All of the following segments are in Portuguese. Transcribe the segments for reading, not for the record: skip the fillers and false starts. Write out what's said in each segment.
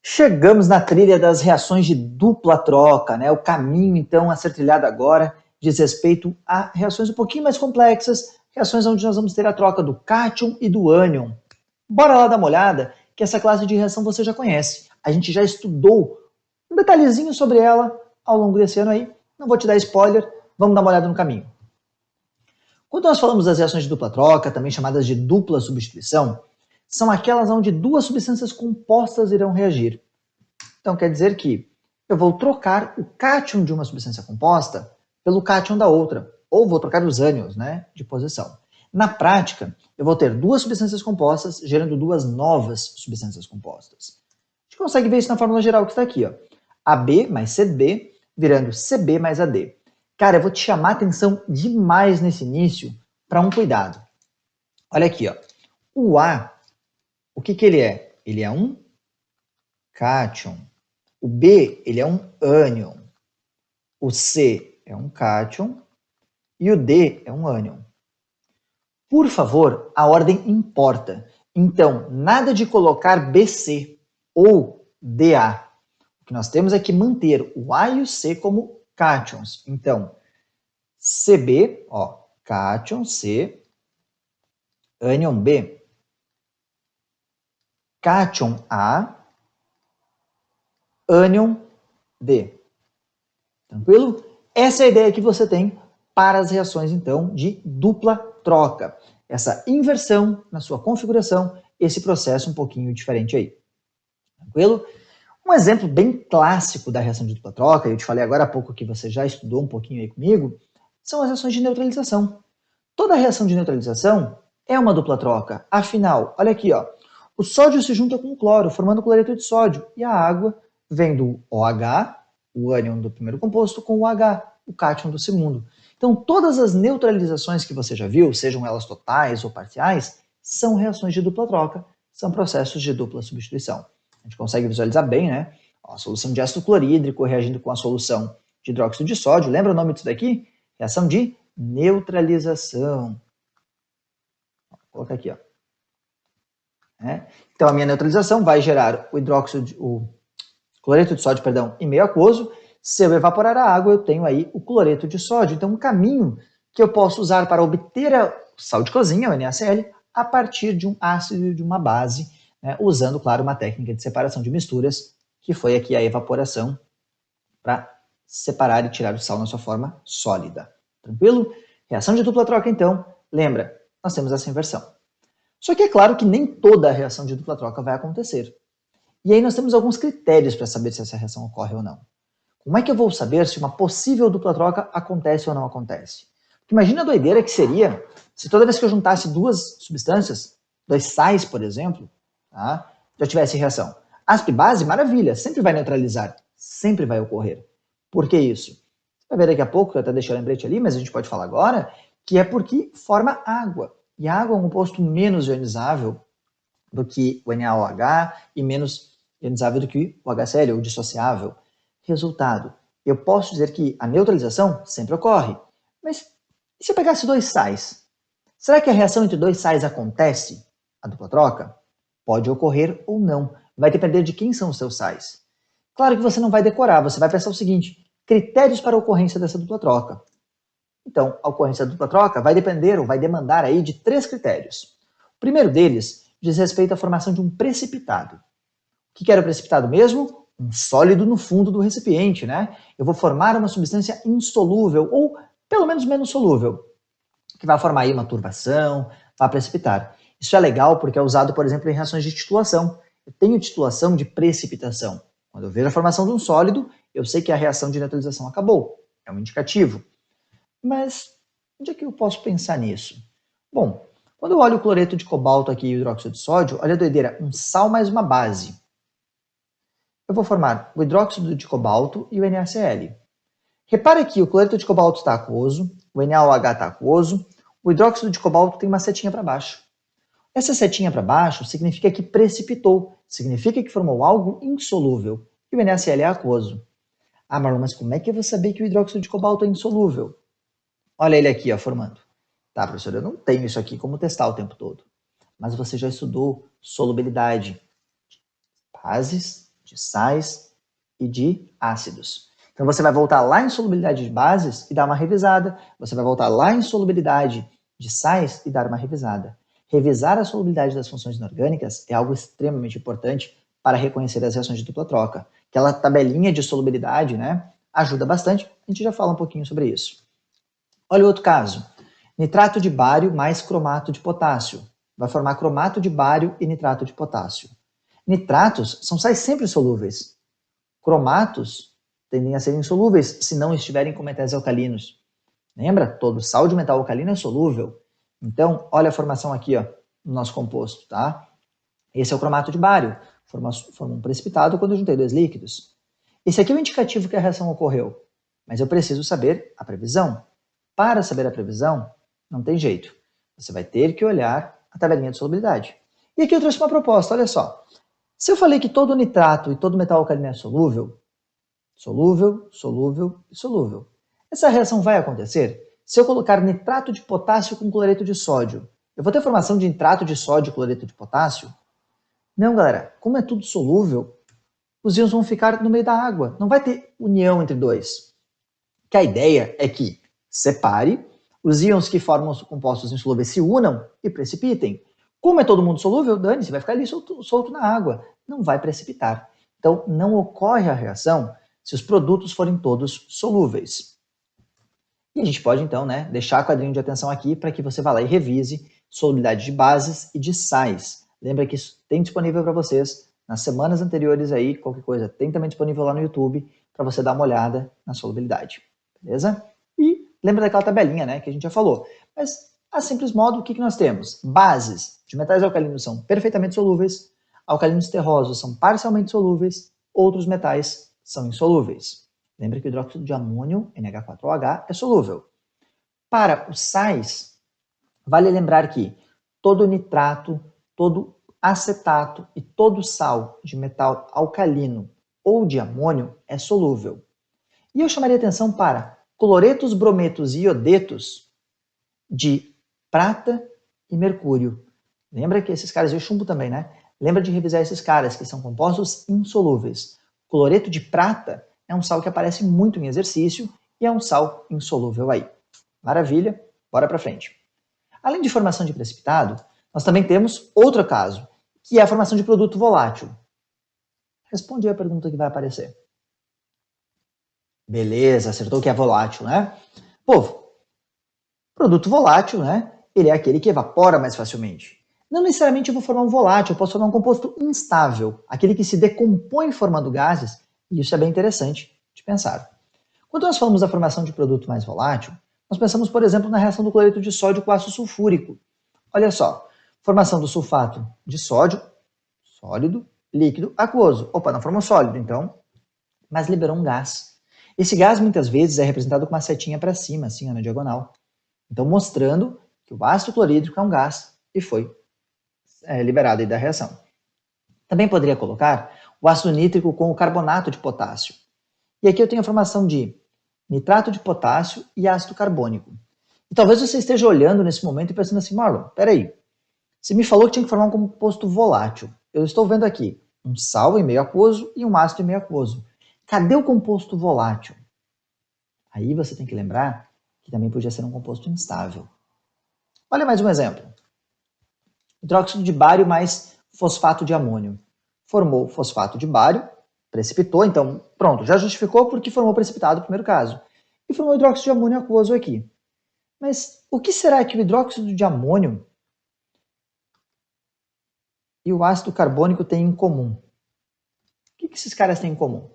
Chegamos na trilha das reações de dupla troca, né? O caminho, então, a ser trilhado agora diz respeito a reações um pouquinho mais complexas, reações onde nós vamos ter a troca do cátion e do ânion. Bora lá dar uma olhada, que essa classe de reação você já conhece. A gente já estudou um detalhezinho sobre ela ao longo desse ano aí. Não vou te dar spoiler, vamos dar uma olhada no caminho. Quando nós falamos das reações de dupla troca, também chamadas de dupla substituição, são aquelas onde duas substâncias compostas irão reagir. Então quer dizer que eu vou trocar o cátion de uma substância composta pelo cátion da outra, ou vou trocar os ânions, né, de posição. Na prática, eu vou ter duas substâncias compostas gerando duas novas substâncias compostas. A gente consegue ver isso na fórmula geral que está aqui, ó. AB mais CB virando CB mais AD. Cara, eu vou te chamar a atenção demais nesse início para um cuidado. Olha aqui, ó. O A, o que ele é? Ele é um cátion. O B, ele é um ânion. O C é um cátion. E o D é um ânion. Por favor, a ordem importa. Então, nada de colocar BC ou DA. O que nós temos é que manter o A e o C como cátions. Então, CB, ó, cátion C, ânion B, cátion A, ânion D. Tranquilo? Essa é a ideia que você tem para as reações, então, de dupla troca. Essa inversão na sua configuração, esse processo um pouquinho diferente aí. Tranquilo? Um exemplo bem clássico da reação de dupla troca, eu te falei agora há pouco que você já estudou um pouquinho aí comigo, são as reações de neutralização. Toda reação de neutralização é uma dupla troca. Afinal, olha aqui, ó, o sódio se junta com o cloro, formando cloreto de sódio, e a água vem do OH, o ânion do primeiro composto, com o H, o cátion do segundo. Então, todas as neutralizações que você já viu, sejam elas totais ou parciais, são reações de dupla troca, são processos de dupla substituição. A gente consegue visualizar bem, né? Ó, a solução de ácido clorídrico reagindo com a solução de hidróxido de sódio. Lembra o nome disso daqui? Reação de neutralização. Vou colocar aqui, ó. Então, a minha neutralização vai gerar o cloreto de sódio, perdão, em meio aquoso. Se eu evaporar a água, eu tenho aí o cloreto de sódio. Então, um caminho que eu posso usar para obter a sal de cozinha, o NaCl, a partir de um ácido e de uma base, né, usando, claro, uma técnica de separação de misturas, que foi aqui a evaporação, para separar e tirar o sal na sua forma sólida. Tranquilo? Reação de dupla troca, então, lembra, nós temos essa inversão. Só que é claro que nem toda a reação de dupla troca vai acontecer. E aí nós temos alguns critérios para saber se essa reação ocorre ou não. Como é que eu vou saber se uma possível dupla troca acontece ou não acontece? Porque imagina a doideira que seria se toda vez que eu juntasse duas substâncias, dois sais, por exemplo, tá, já tivesse reação. Asp-base, maravilha, sempre vai neutralizar, sempre vai ocorrer. Por que isso? Você vai ver daqui a pouco, eu até deixei o lembrete ali, mas a gente pode falar agora, que é porque forma água. E a água é um composto menos ionizável do que o NaOH e menos ionizável do que o HCl, ou dissociável. Resultado, eu posso dizer que a neutralização sempre ocorre. Mas e se eu pegasse dois sais? Será que a reação entre dois sais acontece? A dupla troca? Pode ocorrer ou não. Vai depender de quem são os seus sais. Claro que você não vai decorar, você vai pensar o seguinte: critérios para a ocorrência dessa dupla troca. Então, a ocorrência da dupla troca vai depender ou vai demandar aí de 3 critérios. O primeiro deles diz respeito à formação de um precipitado. O que era o precipitado mesmo? Um sólido no fundo do recipiente, né? Eu vou formar uma substância insolúvel, ou pelo menos menos solúvel, que vai formar aí uma turbação, vai precipitar. Isso é legal porque é usado, por exemplo, em reações de titulação. Eu tenho titulação de precipitação. Quando eu vejo a formação de um sólido, eu sei que a reação de neutralização acabou. É um indicativo. Mas onde é que eu posso pensar nisso? Bom, quando eu olho o cloreto de cobalto aqui e o hidróxido de sódio, olha a doideira, um sal mais uma base. Eu vou formar o hidróxido de cobalto e o NaCl. Repare que o cloreto de cobalto está aquoso, o NaOH está aquoso, o hidróxido de cobalto tem uma setinha para baixo. Essa setinha para baixo significa que precipitou, significa que formou algo insolúvel, e o NaCl é aquoso. Ah, Marlon, mas como é que eu vou saber que o hidróxido de cobalto é insolúvel? Olha ele aqui, ó, formando. Tá, professor, eu não tenho isso aqui como testar o tempo todo. Mas você já estudou solubilidade, bases, de sais e de ácidos. Então você vai voltar lá em solubilidade de bases e dar uma revisada. Você vai voltar lá em solubilidade de sais e dar uma revisada. Revisar a solubilidade das funções inorgânicas é algo extremamente importante para reconhecer as reações de dupla troca. Aquela tabelinha de solubilidade, né, ajuda bastante. A gente já fala um pouquinho sobre isso. Olha o outro caso. Nitrato de bário mais cromato de potássio. Vai formar cromato de bário e nitrato de potássio. Nitratos são sais sempre solúveis. Cromatos tendem a ser insolúveis se não estiverem com metais alcalinos. Lembra? Todo sal de metal alcalino é solúvel. Então, olha a formação aqui, ó, no nosso composto, tá? Esse é o cromato de bário. Forma um precipitado quando eu juntei dois líquidos. Esse aqui é o indicativo que a reação ocorreu. Mas eu preciso saber a previsão. Para saber a previsão, não tem jeito. Você vai ter que olhar a tabelinha de solubilidade. E aqui eu trouxe uma proposta, olha só. Se eu falei que todo nitrato e todo metal alcalino é solúvel, solúvel, solúvel e solúvel, essa reação vai acontecer se eu colocar nitrato de potássio com cloreto de sódio. Eu vou ter formação de nitrato de sódio e cloreto de potássio? Não, galera. Como é tudo solúvel, os íons vão ficar no meio da água. Não vai ter união entre dois. Que a ideia é que separe, os íons que formam os compostos insolúveis se unam e precipitem. Como é todo mundo solúvel, dane-se, vai ficar ali solto na água. Não vai precipitar. Então, não ocorre a reação se os produtos forem todos solúveis. E a gente pode, então, né, deixar quadrinho de atenção aqui para que você vá lá e revise solubilidade de bases e de sais. Lembra que isso tem disponível para vocês nas semanas anteriores aí, qualquer coisa, tem também disponível lá no YouTube para você dar uma olhada na solubilidade, beleza? E lembra daquela tabelinha, né, que a gente já falou. Mas, a simples modo, o que nós temos? Bases de metais alcalinos são perfeitamente solúveis, alcalinos terrosos são parcialmente solúveis, outros metais são insolúveis. Lembra que o hidróxido de amônio, NH4OH, é solúvel. Para os sais, vale lembrar que todo nitrato, todo acetato e todo sal de metal alcalino ou de amônio é solúvel. E eu chamaria atenção para cloretos, brometos e iodetos de prata e mercúrio. Lembra que esses caras, e o chumbo também, né? Lembra de revisar esses caras, que são compostos insolúveis. Cloreto de prata é um sal que aparece muito em exercício e é um sal insolúvel aí. Maravilha, bora para frente. Além de formação de precipitado, nós também temos outro caso, que é a formação de produto volátil. Responde a pergunta que vai aparecer. Beleza, acertou que é volátil, né? Povo, produto volátil, né? Ele é aquele que evapora mais facilmente. Não necessariamente eu vou formar um volátil, eu posso formar um composto instável, aquele que se decompõe formando gases, e isso é bem interessante de pensar. Quando nós falamos da formação de produto mais volátil, nós pensamos, por exemplo, na reação do cloreto de sódio com ácido sulfúrico. Olha só, formação do sulfato de sódio, sólido, líquido, aquoso. Opa, não formou sólido, então, mas liberou um gás. Esse gás, muitas vezes, é representado com uma setinha para cima, assim, na diagonal. Então, mostrando que o ácido clorídrico é um gás e foi liberado aí da reação. Também poderia colocar o ácido nítrico com o carbonato de potássio. E aqui eu tenho a formação de nitrato de potássio e ácido carbônico. E talvez você esteja olhando nesse momento e pensando assim, Marlon, peraí, você me falou que tinha que formar um composto volátil. Eu estou vendo aqui um sal em meio aquoso e um ácido em meio aquoso. Cadê o composto volátil? Aí você tem que lembrar que também podia ser um composto instável. Olha mais um exemplo. Hidróxido de bário mais fosfato de amônio. Formou fosfato de bário, precipitou, então pronto, já justificou porque formou precipitado no primeiro caso. E formou hidróxido de amônio aquoso aqui. Mas o que será que o hidróxido de amônio e o ácido carbônico têm em comum? O que esses caras têm em comum?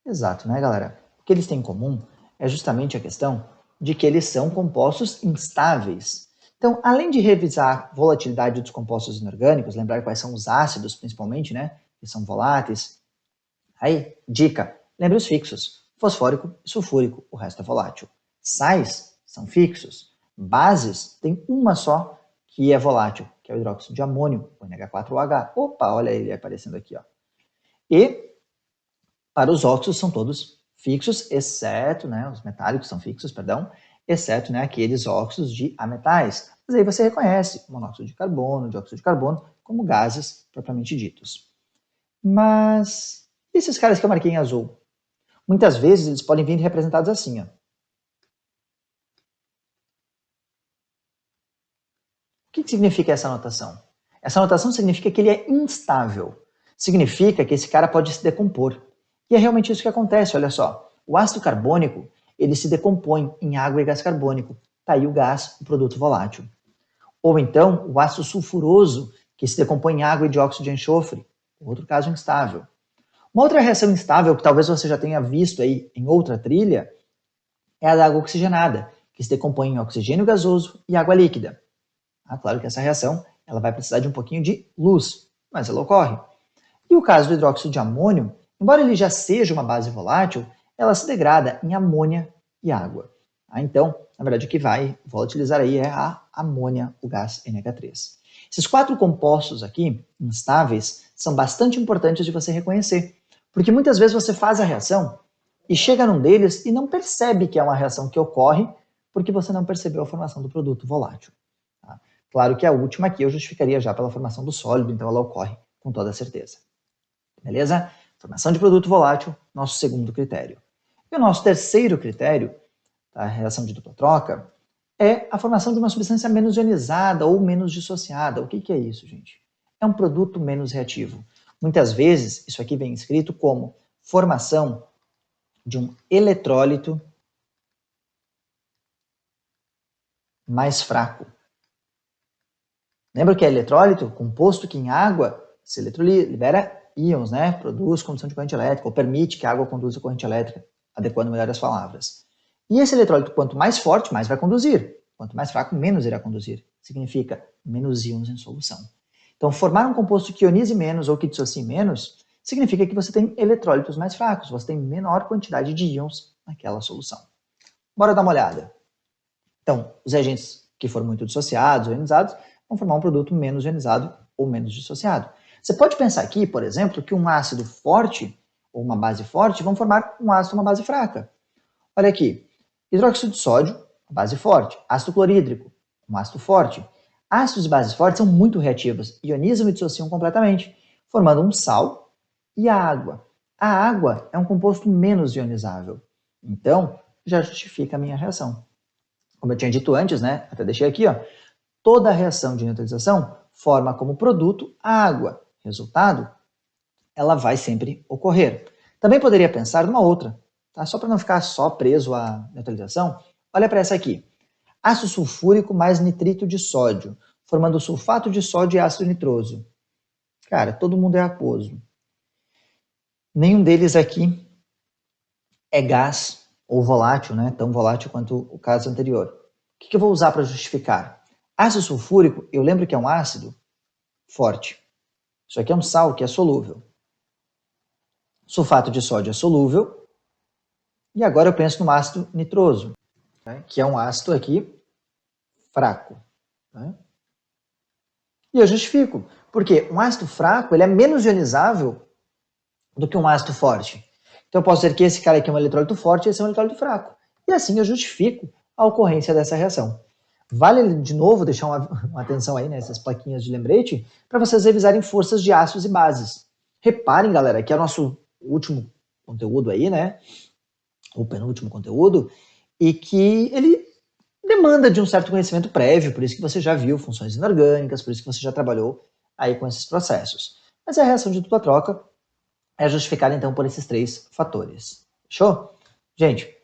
Exato, né, galera? O que eles têm em comum é justamente a questão de que eles são compostos instáveis. Então, além de revisar a volatilidade dos compostos inorgânicos, lembrar quais são os ácidos, principalmente, né, que são voláteis. Aí, dica, lembre os fixos, fosfórico e sulfúrico, o resto é volátil. Sais são fixos, bases tem uma só que é volátil, que é o hidróxido de amônio, o NH4OH. Opa, olha ele aparecendo aqui, ó. E para os óxidos são todos fixos, exceto, né, os metálicos são fixos, perdão, exceto, né, aqueles óxidos de ametais. Mas aí você reconhece monóxido de carbono, dióxido de carbono, como gases propriamente ditos. Mas e esses caras que eu marquei em azul? Muitas vezes eles podem vir representados assim, ó. O que significa essa anotação? Essa anotação significa que ele é instável. Significa que esse cara pode se decompor. E é realmente isso que acontece, olha só. O ácido carbônico, ele se decompõe em água e gás carbônico. Tá aí o gás, o produto volátil. Ou então, o ácido sulfuroso, que se decompõe em água e dióxido de enxofre. Outro caso instável. Uma outra reação instável, que talvez você já tenha visto aí em outra trilha, é a da água oxigenada, que se decompõe em oxigênio gasoso e água líquida. Claro que essa reação ela vai precisar de um pouquinho de luz, mas ela ocorre. E o caso do hidróxido de amônio, embora ele já seja uma base volátil, ela se degrada em amônia e água. Então, na verdade, o que vou utilizar aí é a amônia, o gás NH3. Esses 4 compostos aqui, instáveis, são bastante importantes de você reconhecer, porque muitas vezes você faz a reação e chega num deles e não percebe que é uma reação que ocorre porque você não percebeu a formação do produto volátil. Tá? Claro que a última aqui eu justificaria já pela formação do sólido, então ela ocorre com toda certeza. Beleza? Formação de produto volátil, nosso segundo critério. E o nosso terceiro critério, a reação de dupla troca, é a formação de uma substância menos ionizada ou menos dissociada. O que é isso, gente? É um produto menos reativo. Muitas vezes, isso aqui vem escrito como formação de um eletrólito mais fraco. Lembra que é eletrólito? Composto que em água se libera íons, né? Produz condução de corrente elétrica, ou permite que a água conduza corrente elétrica, adequando melhor as palavras. E esse eletrólito, quanto mais forte, mais vai conduzir. Quanto mais fraco, menos irá conduzir. Significa menos íons em solução. Então, formar um composto que ionize menos ou que dissocie menos, significa que você tem eletrólitos mais fracos, você tem menor quantidade de íons naquela solução. Bora dar uma olhada. Então, os reagentes que foram muito dissociados ou ionizados vão formar um produto menos ionizado ou menos dissociado. Você pode pensar aqui, por exemplo, que um ácido forte ou uma base forte vão formar um ácido ou uma base fraca. Olha aqui, hidróxido de sódio, uma base forte. Ácido clorídrico, um ácido forte. Ácidos e bases fortes são muito reativos, ionizam e dissociam completamente, formando um sal e a água. A água é um composto menos ionizável, então já justifica a minha reação. Como eu tinha dito antes, né, até deixei aqui, ó, toda reação de neutralização forma como produto a água. Resultado, ela vai sempre ocorrer. Também poderia pensar numa outra, tá? Só para não ficar só preso à neutralização, olha para essa aqui. Ácido sulfúrico mais nitrito de sódio, formando sulfato de sódio e ácido nitroso. Cara, todo mundo é aquoso. Nenhum deles aqui é gás ou volátil, né? Tão volátil quanto o caso anterior. O que eu vou usar para justificar? Ácido sulfúrico, eu lembro que é um ácido forte. Isso aqui é um sal que é solúvel. Sulfato de sódio é solúvel. E agora eu penso no ácido nitroso, né, que é um ácido aqui fraco. Né? E eu justifico, porque um ácido fraco ele é menos ionizável do que um ácido forte. Então eu posso dizer que esse cara aqui é um eletrólito forte e esse é um eletrólito fraco. E assim eu justifico a ocorrência dessa reação. Vale de novo deixar uma atenção aí nessas plaquinhas de lembrete para vocês revisarem forças de ácidos e bases. Reparem, galera, que é o nosso último conteúdo aí, né? O penúltimo conteúdo, e que ele demanda de um certo conhecimento prévio, por isso que você já viu funções inorgânicas, por isso que você já trabalhou aí com esses processos. Mas a reação de dupla troca é justificada então por esses 3 fatores. Fechou? Gente,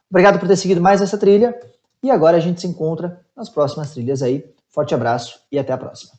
obrigado por ter seguido mais essa trilha, e agora a gente se encontra nas próximas trilhas aí. Forte abraço e até a próxima.